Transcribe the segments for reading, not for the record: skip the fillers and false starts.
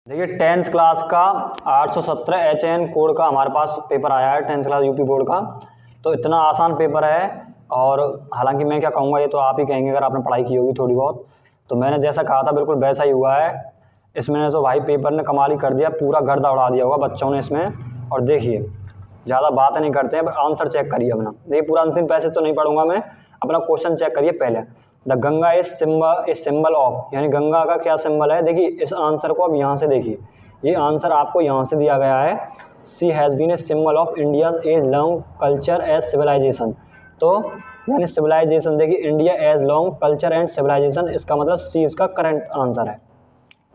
देखिए 10th class का 817 HN code का हमारे पास पेपर आया है 10th क्लास यूपी बोर्ड का। तो इतना आसान पेपर है और हालांकि मैं क्या कहूँगा ये तो आप ही कहेंगे अगर आपने पढ़ाई की होगी थोड़ी बहुत। तो मैंने जैसा कहा था बिल्कुल वैसा ही हुआ है। इसमें तो भाई पेपर ने कमाल ही कर दिया, पूरा गर्दा उड़ा दिया होगा बच्चों ने इसमें। और देखिए ज़्यादा बात नहीं करते हैं, आंसर चेक करिए अपना। देखिए पूरा आंसर पैसेज तो नहीं पढ़ूंगा मैं, अपना क्वेश्चन चेक करिए पहले। The Ganga is symbol of, यानी गंगा का क्या सिंबल है। देखिए इस आंसर को अब यहाँ से देखिए, ये आंसर आपको यहाँ से दिया गया है। She has been a symbol of India as long culture as civilization. तो यानी सिविलाइजेशन, देखिए India as long culture and civilization, इसका मतलब सी इसका करंट आंसर है।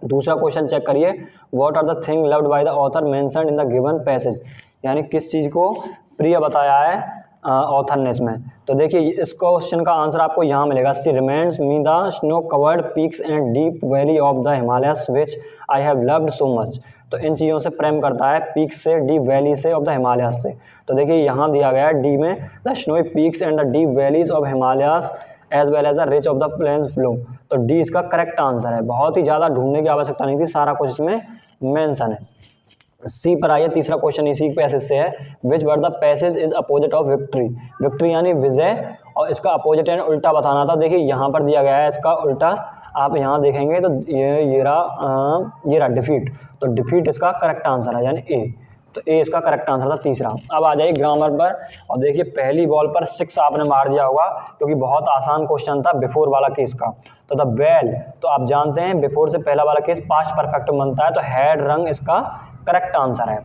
दूसरा क्वेश्चन चेक करिए, what are the thing loved by the author mentioned in the given passage, यानी किस चीज़ को प्रिय बताया है ऑथर ने इसमें। तो देखिए इस क्वेश्चन का आंसर आपको यहाँ मिलेगा। She reminds me the snow covered peaks and deep valley of the Himalayas which I have loved so much. तो इन चीज़ों से प्रेम करता है, पीक्स से, डीप वैली से, ऑफ द हिमालयस से। तो देखिए यहाँ दिया गया है डी में, the snowy peaks and the deep valleys of Himalayas as well as the rich of the plains flow. तो डी इसका करेक्ट आंसर है। बहुत ही ज़्यादा ढूंढने की आवश्यकता नहीं थी, सारा कुछ इसमें मेंशन है। सी पर आइए, तीसरा क्वेश्चन इसी पैसेज से है। Which word the passage is opposite of victory. Victory यानी विजय, और इसका अपोजिट यानी उल्टा बताना था। देखिए यहाँ पर दिया गया है इसका उल्टा, आप यहाँ देखेंगे तो ये रहा डिफीट। तो डिफीट इसका करेक्ट आंसर है, यानी ए। तो ए इसका करेक्ट आंसर था तीसरा। अब आ जाइए ग्रामर पर, और देखिए पहली बॉल पर 6 आपने मार दिया होगा, क्योंकि बहुत आसान क्वेश्चन था बिफोर वाला केस का। तो द बेल, तो आप जानते हैं बिफोर से पहला वाला केस पास्ट परफेक्ट बनता है, तो हैड रंग इसका करेक्ट आंसर है।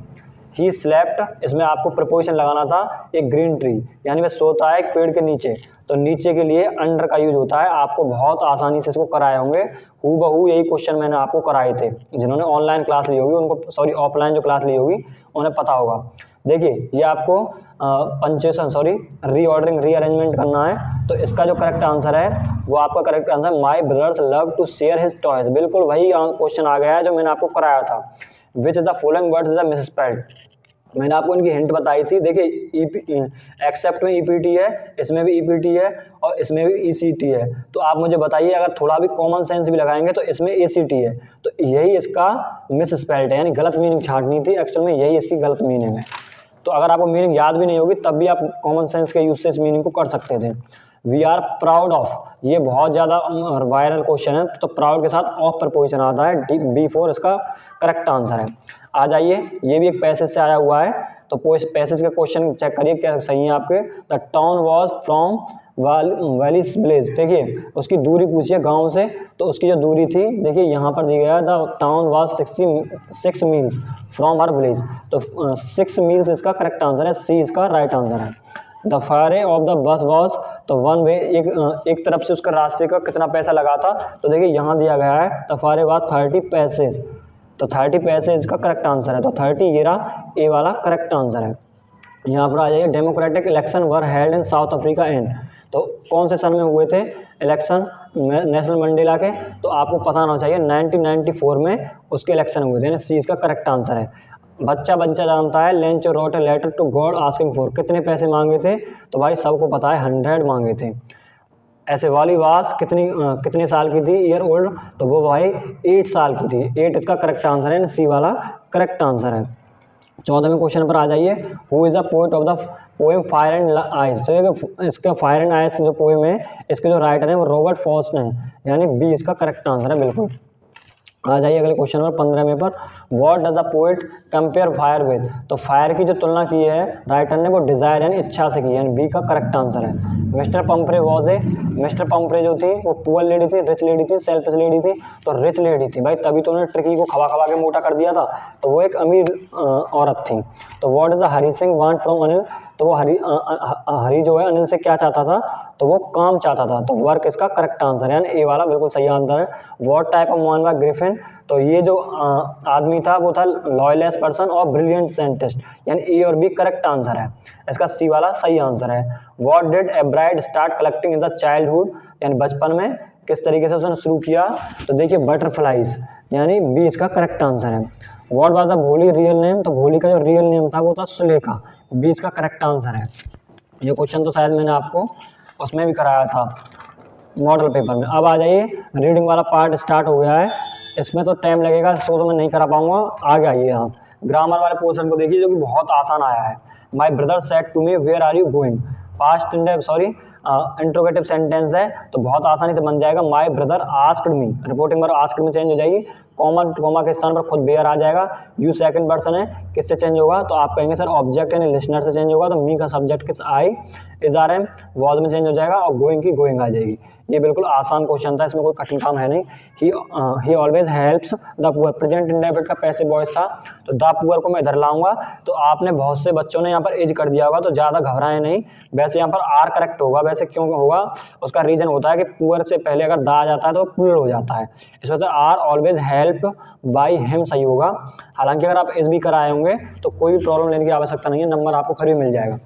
ही स्लेप्ट, इसमें आपको प्रपोजिशन लगाना था, एक ग्रीन ट्री, यानी वह सोता है एक पेड़ के नीचे। तो नीचे के लिए अंडर का यूज होता है। आपको बहुत आसानी से इसको कराए होंगे, हूबहू यही क्वेश्चन मैंने आपको कराए थे। जिन्होंने ऑनलाइन क्लास ली होगी उनको, सॉरी ऑफलाइन जो क्लास ली होगी उन्हें पता होगा। देखिए ये आपको पंचुएशन रीऑर्डरिंग रीअरेंजमेंट करना है। तो इसका जो करेक्ट आंसर है वो आपका correct answer my brothers love to share his toys. बिल्कुल वही क्वेश्चन आ गया है जो मैंने आपको कराया था। Which is the following words is the misspelled. मैंने आपको इनकी हिंट बताई थी। देखिए एक्सेप्ट में ईपीटी है, इसमें भी ईपीटी है, और इसमें भी ईसीटी है। तो आप मुझे बताइए, अगर थोड़ा भी कॉमन सेंस भी लगाएंगे तो इसमें एसीटी है। तो यही इसका मिस स्पेल्ड है, यानी गलत मीनिंग छांटनी थी। एक्चुअल में यही इसकी गलत मीनिंग है। तो अगर आपको मीनिंग याद भी नहीं होगी तब भी आप कॉमन सेंस के यूज से इस मीनिंग को कर सकते थे। वी आर प्राउड ऑफ, ये बहुत ज़्यादा वायरल क्वेश्चन है। तो प्राउड के साथ ऑफ प्रपोजिशन आता है, B4 इसका करेक्ट आंसर है। आ जाइए, ये भी एक पैसेज से आया हुआ है। तो पैसेज के क्वेश्चन चेक करिए क्या सही है आपके। The town was from valley's village. देखिए उसकी दूरी पूछिए गांव से, तो उसकी जो दूरी थी देखिए यहाँ पर दी गया है, the town was 6 miles from her village. तो 6 मील्स इसका करेक्ट आंसर है, सी इसका राइट आंसर है। The fare of the bus was, तो वन वे, एक तरफ से उसका रास्ते का कितना पैसा लगा था। तो देखिए यहाँ दिया गया है द फायरे वॉज 30 पैसेज। तो 30 पैसे इसका करेक्ट आंसर है। तो 30 ये रहा ए वाला करेक्ट आंसर है। यहाँ पर आ जाइए, democratic election were held in south Africa and. तो कौन से सन में हुए थे इलेक्शन नेशनल मंडेला के। तो आपको पता होना चाहिए 1994 में उसके इलेक्शन हुए थे, यानी सी इसका करेक्ट आंसर है। बच्चा जानता है, Lencho wrote a letter to God asking for, कितने पैसे मांगे थे। तो भाई सबको पता है 100 मांगे थे। ऐसे वाली वास कितने साल की थी, ईयर ओल्ड, तो वो भाई 8 साल की थी। 8 इसका करेक्ट आंसर है, सी वाला करेक्ट आंसर है। 14वें क्वेश्चन पर आ जाइए, who is the poet of the poem fire and ice. तो इसका फायर एंड आइस जो पोएम है, इसके जो राइटर है वो रॉबर्ट फ्रॉस्ट है, यानी बी इसका करेक्ट आंसर है बिल्कुल। आ जाइए अगले क्वेश्चन पर 15वें पर, what does the poet compare fire with. तो फायर की जो तुलना की है राइटर ने वो डिजायर यानी इच्छा से की, यानी बी का करेक्ट आंसर है। मिस्टर पंपरे वॉज ए, मिस्टर पंपरे जो थी वो पुअर लेडी थी, रिच लेडी थी, सेल्फिश लेडी थी। तो रिच लेडी थी भाई, तभी तो उन्होंने ट्रिकी को खवा खवा के मोटा कर दिया था। तो वो एक अमीर औरत थी। तो what is the Hari Singh want from Anil. तो वो हरी जो है अनिल से क्या चाहता था, तो वो काम चाहता था। तो वर्क इसका करेक्ट आंसर है, यानी ए वाला बिल्कुल सही आंसर है। What type of man was Griffin. तो ये जो आदमी था वो था लॉयलेस पर्सन और ब्रिलियंट साइंटिस्ट, यानी ए और बी करेक्ट आंसर है। इसका सी वाला सही आंसर है। What did a bride start collecting in the childhood, यानी बचपन में किस तरीके से उसने शुरू किया। तो देखिए बटरफ्लाइज, यानी बी इसका करेक्ट आंसर है। व्हाट वाज द भोली रियल नेम। तो भोली का जो रियल नेम था वो था सुलेखा, बी इसका करेक्ट आंसर है। ये क्वेश्चन तो शायद मैंने आपको उसमें भी कराया था मॉडल पेपर में। अब आ जाइए, रीडिंग वाला पार्ट स्टार्ट हो गया है। इसमें तो टाइम लगेगा, तो मैं नहीं करा पाऊंगा। आगे आइए, यहाँ ग्रामर वाले पोर्शन को देखिए जो कि बहुत आसान आया है। My brother said to me where are you going, past interrogative sentence है तो बहुत आसानी से बन जाएगा। My brother asked me, reporting verb asked में चेंज हो जाएगी, कॉमा के स्थान पर खुद वेयर आ जाएगा। यू सेकंड पर्सन है, किससे चेंज होगा तो आप कहेंगे सर ऑब्जेक्ट यानी लिसनर से चेंज होगा, तो मी का सब्जेक्ट किस I is R M was में चेंज हो जाएगा और गोइंग की गोइंग आ जाएगी। ये बिल्कुल आसान क्वेश्चन था, इसमें कोई कठिन काम है नहीं। ही always helps the poor, present indefinite का पैसिव वॉइस था तो द पुअर को मैं इधर लाऊंगा। तो आपने बहुत से बच्चों ने यहाँ पर एज कर दिया होगा, तो ज़्यादा घबराएं नहीं। वैसे यहाँ पर आर करेक्ट होगा, वैसे क्यों होगा उसका रीजन होता है कि पुअर से पहले अगर दा आ जाता है तो प्लूरल हो जाता है, इस वजह से are always help by him सही होगा। हालांकि अगर आप एज भी कराए होंगे तो कोई भी प्रॉब्लम लेने की आवश्यकता नहीं है, नंबर आपको खरी मिल जाएगा।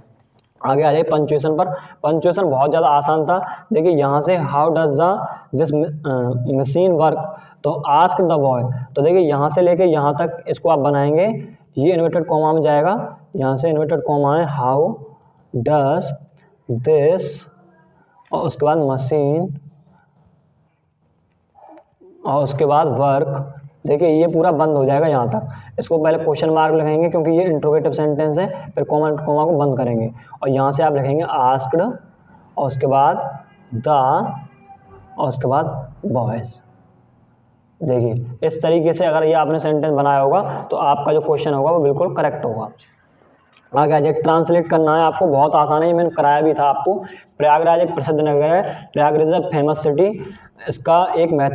आगे आ जाइए पंक्चुएशन पर। पंक्चुएशन बहुत ज़्यादा आसान था। देखिए यहाँ से how does this machine work, तो आस्क द बॉय, तो देखिए यहाँ से लेके यहाँ तक इसको आप बनाएंगे, ये इन्वर्टेड कॉमा में जाएगा, यहाँ से इन्वर्टेड कॉमा है हाउ डज दिस, और उसके बाद मशीन, और उसके बाद वर्क। देखिए ये पूरा बंद हो जाएगा यहाँ तक, इसको पहले क्वेश्चन मार्क लगाएंगे क्योंकि ये इंट्रोगेटिव सेंटेंस है, फिर कॉमा को बंद करेंगे और यहाँ से आप लिखेंगे आस्क्ड और उसके बाद द और उसके बाद बॉयज। देखिए इस तरीके से अगर ये आपने सेंटेंस बनाया होगा तो आपका जो क्वेश्चन होगा वो बिल्कुल करेक्ट होगा। आगे आ जाए, ट्रांसलेट करना है आपको, बहुत आसान है, ये मैंने कराया भी था आपको। प्रयागराज एक प्रसिद्ध नगर है, प्रयागराज फेमस सिटी, इसका एक महत्व